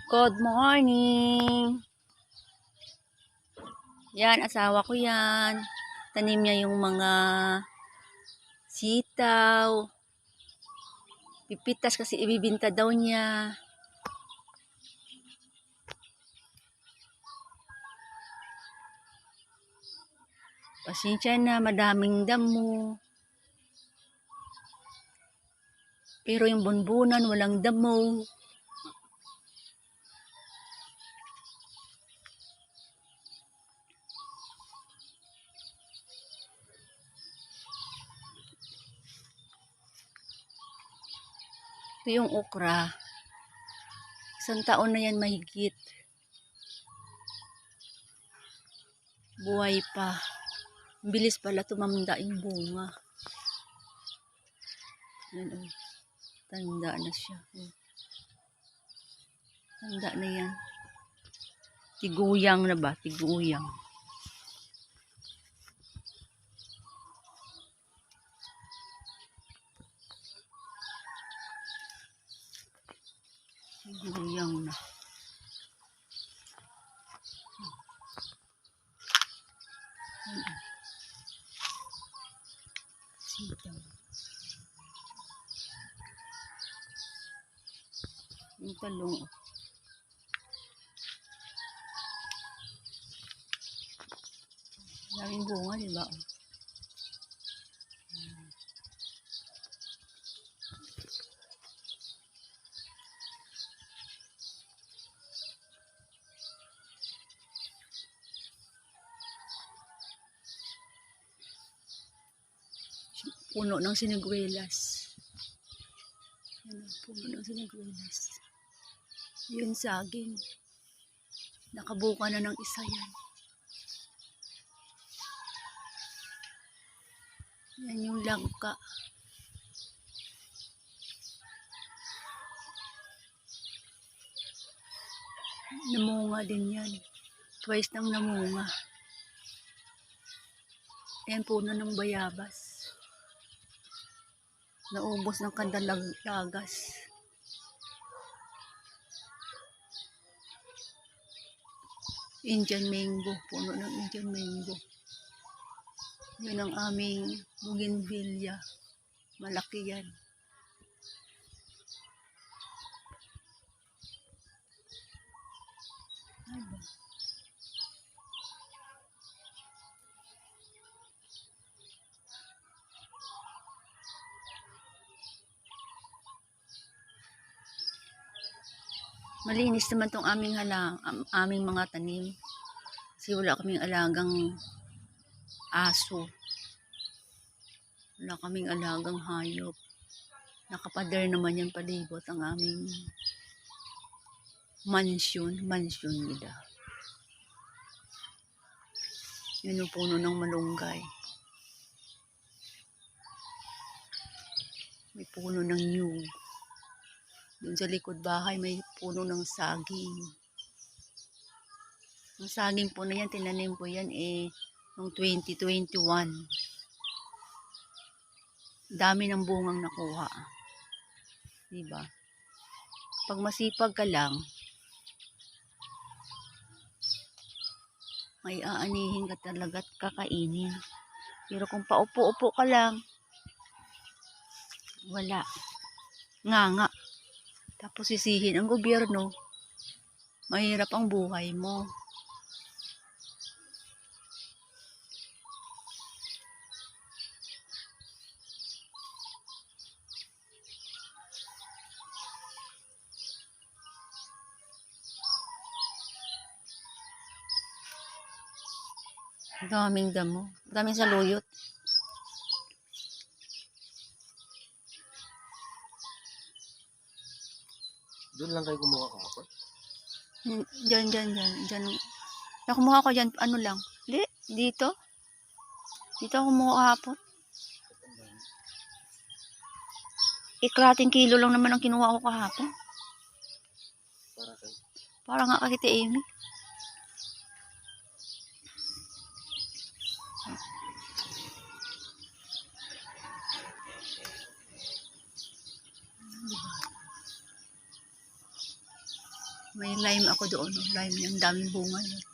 Good morning! Yan, asawa ko yan. Tanim niya yung mga sitaw. Pipitas kasi ibibinta daw niya. Pasensya na, madaming damo. Pero yung bunbunan, walang damo. Ito yung okra. Isang taon na yan mahigit. Buhay pa. Bilis pala tumamda yung bunga. Yan, oh. Tanda na siya. Oh. Tanda na yan. Tiguyang na ba? Tiguyang. Tiguyang na. Sitaw. Yung talong. Daming bunga, diba? Puno ng siniguelas. Yan, puno ng siniguelas. Yun saging. Nakabuka na ng isa yan. Yan yung langka. Namunga din yan. Twice nang namunga. Ayan puno ng bayabas. Naubos ng kandalagas. Indian mango. Puno ng Indian mango. Yun ang aming bougainvillea. Malaki yan. Ano? Malinis naman tong aming aming mga tanim. Kasi wala kaming alagang aso. Wala kaming alagang hayop. Nakapader naman yan palibot ang aming mansion nila. Yun yung puno ng malunggay. May puno ng nyug. Doon sa likod bahay may puno ng saging. Ang saging po na yan, tinanim ko yan noong 2021. Dami ng bungang nakuha. Diba? Pag masipag ka lang, may aanihin ka talaga at kakainin. Pero kung paupo-upo ka lang, wala. Nga. Tapos sisihin ang gobyerno, mahirap ang buhay mo. Daming damo. Daming saluyot. Doon lang kayo kumuha kahapon? Diyan. Nakumuha ko dyan, ano lang. Dito. Dito ako kumuha kahapon. Ikrating kilo lang naman ang kinuha ko kahapon. Para kayo? Para nga kay Tita Amy. May lime ako doon. Lime yung daming bunga yun.